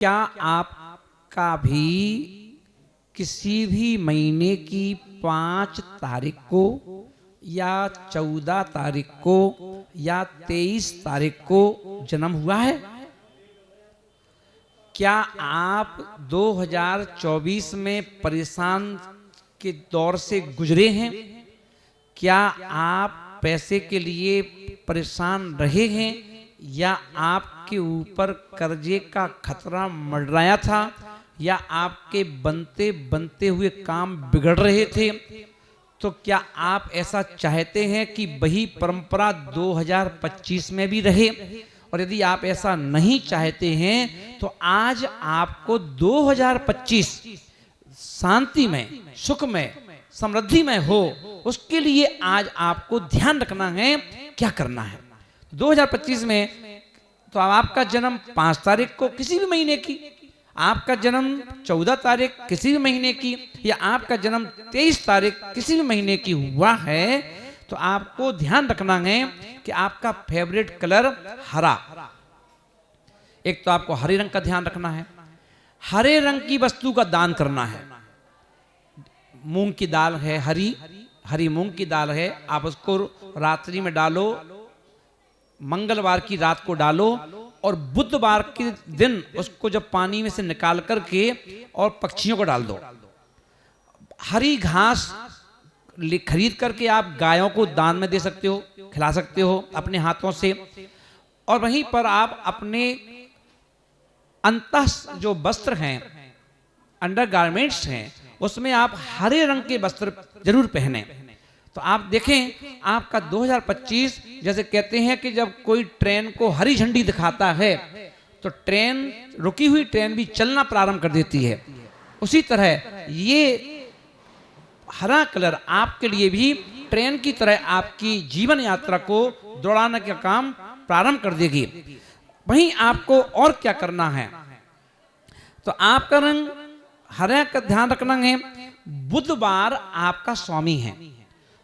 क्या आपका भी किसी भी महीने की 5 तारीख को या 14 तारीख को या 23 तारीख को जन्म हुआ है? क्या आप 2024 में परेशान के दौर से गुजरे हैं? क्या आप पैसे के लिए परेशान रहे हैं या आपके ऊपर कर्जे का खतरा मंडराया था या आपके बनते बनते हुए काम बिगड़ रहे थे? तो क्या आप ऐसा चाहते हैं कि वही परंपरा 2025 में भी रहे? और यदि आप ऐसा नहीं चाहते हैं तो आज आपको 2025 शांति में, सुख में, समृद्धि में हो, उसके लिए आज आपको ध्यान रखना है। क्या करना है 2025 में? तो आपका जन्म 5 तारीख को किसी भी महीने की, आपका जन्म 14 तारीख किसी भी महीने की, या आपका जन्म 23 तारीख किसी भी महीने की हुआ है, तो आपको ध्यान रखना है कि आपका फेवरेट कलर हरा। एक तो आपको हरे रंग का ध्यान रखना है। हरे रंग की वस्तु का दान करना है। मूंग की दाल है, हरी मूंग की दाल है, आप उसको रात्रि में डालो, मंगलवार की रात को डालो और बुधवार के दिन उसको जब पानी में से निकाल करके और पक्षियों को डाल दो। हरी घास खरीद करके आप गायों को दान में दे सकते हो, खिला सकते हो अपने हाथों से। और वहीं पर आप अपने अंतः जो वस्त्र हैं, अंडरगारमेंट्स हैं, उसमें आप हरे रंग के वस्त्र जरूर पहने। तो आप देखें आपका 2025, जैसे कहते हैं कि जब कोई ट्रेन को हरी झंडी दिखाता है तो ट्रेन, रुकी हुई ट्रेन भी चलना प्रारंभ कर देती है। उसी तरह ये हरा कलर आपके लिए भी ट्रेन की तरह आपकी जीवन यात्रा को दौड़ाने का काम प्रारंभ कर देगी। वहीं आपको और क्या करना है? तो आपका रंग हरा का ध्यान रखना है। बुधवार आपका स्वामी है,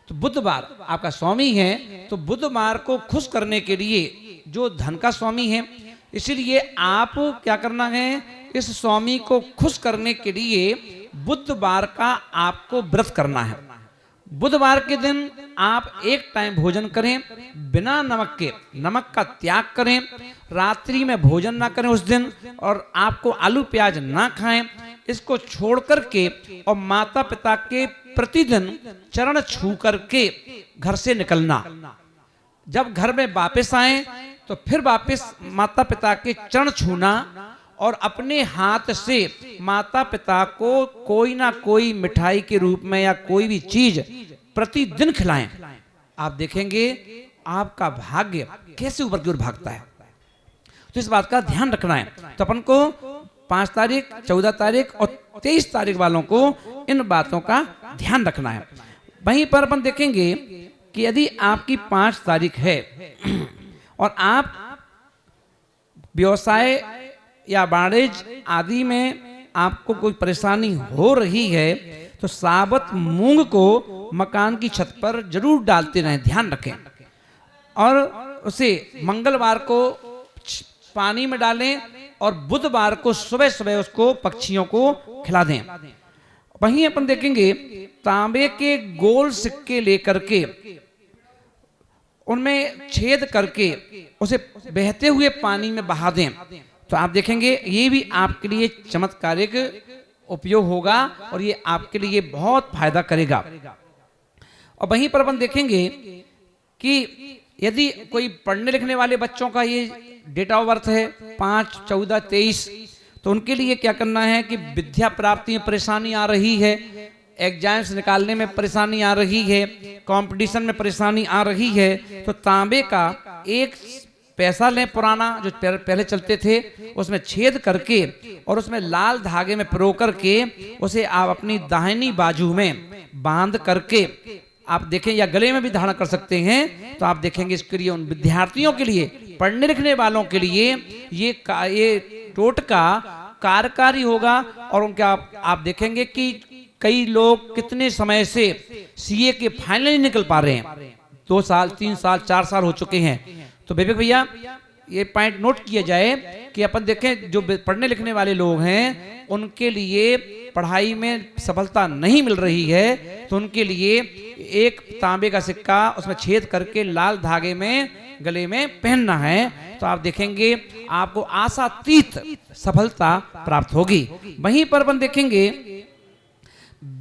तो बुधवार आपका स्वामी है, तो बुधवार को खुश करने के लिए, जो धन का स्वामी है, इसलिए आप क्या करना है, इस स्वामी को खुश करने के लिए बुधवार का आपको व्रत करना है। बुधवार के दिन आप एक टाइम भोजन करें बिना नमक के, नमक का त्याग करें, रात्रि में भोजन ना करें उस दिन, और आपको आलू प्याज ना खाएं। इसको छोड़ करके और माता पिता के प्रतिदिन चरण छू करके घर से निकलना। जब घर में वापस आए तो फिर वापस माता पिता के चरण छूना और अपने हाथ से माता पिता को कोई ना कोई मिठाई के रूप में या कोई भी चीज प्रतिदिन खिलाएं। आप देखेंगे आपका भाग्य कैसे ऊपर की ओर भागता है। तो इस बात का ध्यान रखना है। तो अपन को 5 तारीख, 14 तारीख और 23 तारीख वालों को इन बातों का ध्यान रखना है। वहीं पर अपन देखेंगे कि यदि आपकी 5 तारीख है और आप व्यवसाय या वाणिज्य आदि में आपको कोई परेशानी हो रही है, तो साबुत मूंग को मकान की छत पर जरूर डालते रहें, ध्यान रखें। और उसे मंगलवार को पानी में डालें और बुधवार को सुबह सुबह उसको पक्षियों को खिला दें। वहीं अपन देखेंगे तांबे के गोल सिक्के लेकर के उनमें छेद करके उसे बहते हुए पानी में बहा दें। तो आप देखेंगे ये भी आपके लिए चमत्कारिक उपयोग होगा और ये आपके लिए बहुत फायदा करेगा। और वहीं पर अपन देखेंगे कि यदि कोई पढ़ने लिखने वाले बच्चों का ये डेट ऑफ बर्थ है 5, 14, 23, तो उनके लिए क्या करना है कि विद्या प्राप्ति में परेशानी आ रही है, एग्जाम्स निकालने में परेशानी आ रही है, कंपटीशन में परेशानी आ रही है, तो तांबे का एक पैसा लें पुराना जो पहले चलते थे, उसमें छेद करके और उसमें लाल धागे में पिरो करके उसे आप अपनी दाहिनी बाजू में बांध करके आप देखें, या गले में भी धारण कर सकते हैं। तो आप देखेंगे इसके लिए, उन विद्यार्थियों के लिए, पढ़ने लिखने वालों के लिए ये टोटका कार्यकारी होगा। और उनका आप देखेंगे कि कई लोग कितने समय से सीए के फाइनल नहीं निकल पा रहे हैं, 2 साल, 3 साल, 4 साल हो चुके हैं। तो विवेक भैया ये पॉइंट नोट किया जाए कि अपन देखें जो पढ़ने लिखने वाले लोग हैं उनके लिए पढ़ाई में सफलता नहीं मिल रही है, तो उनके लिए एक तांबे का सिक्का उसमें छेद करके लाल धागे में गले में पहनना है, तो आप देखेंगे आपको आशातीत सफलता प्राप्त होगी। वहीं पर अपन देखेंगे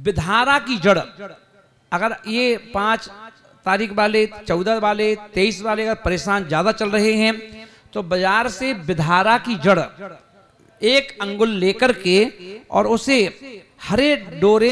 विधारा की जड़, अगर ये 5 तारीख वाले, 14 वाले, 23 वाले अगर परेशान ज्यादा चल रहे हैं तो बाजार से विधारा की जड़ 1 अंगुल लेकर के और उसे हरे डोरे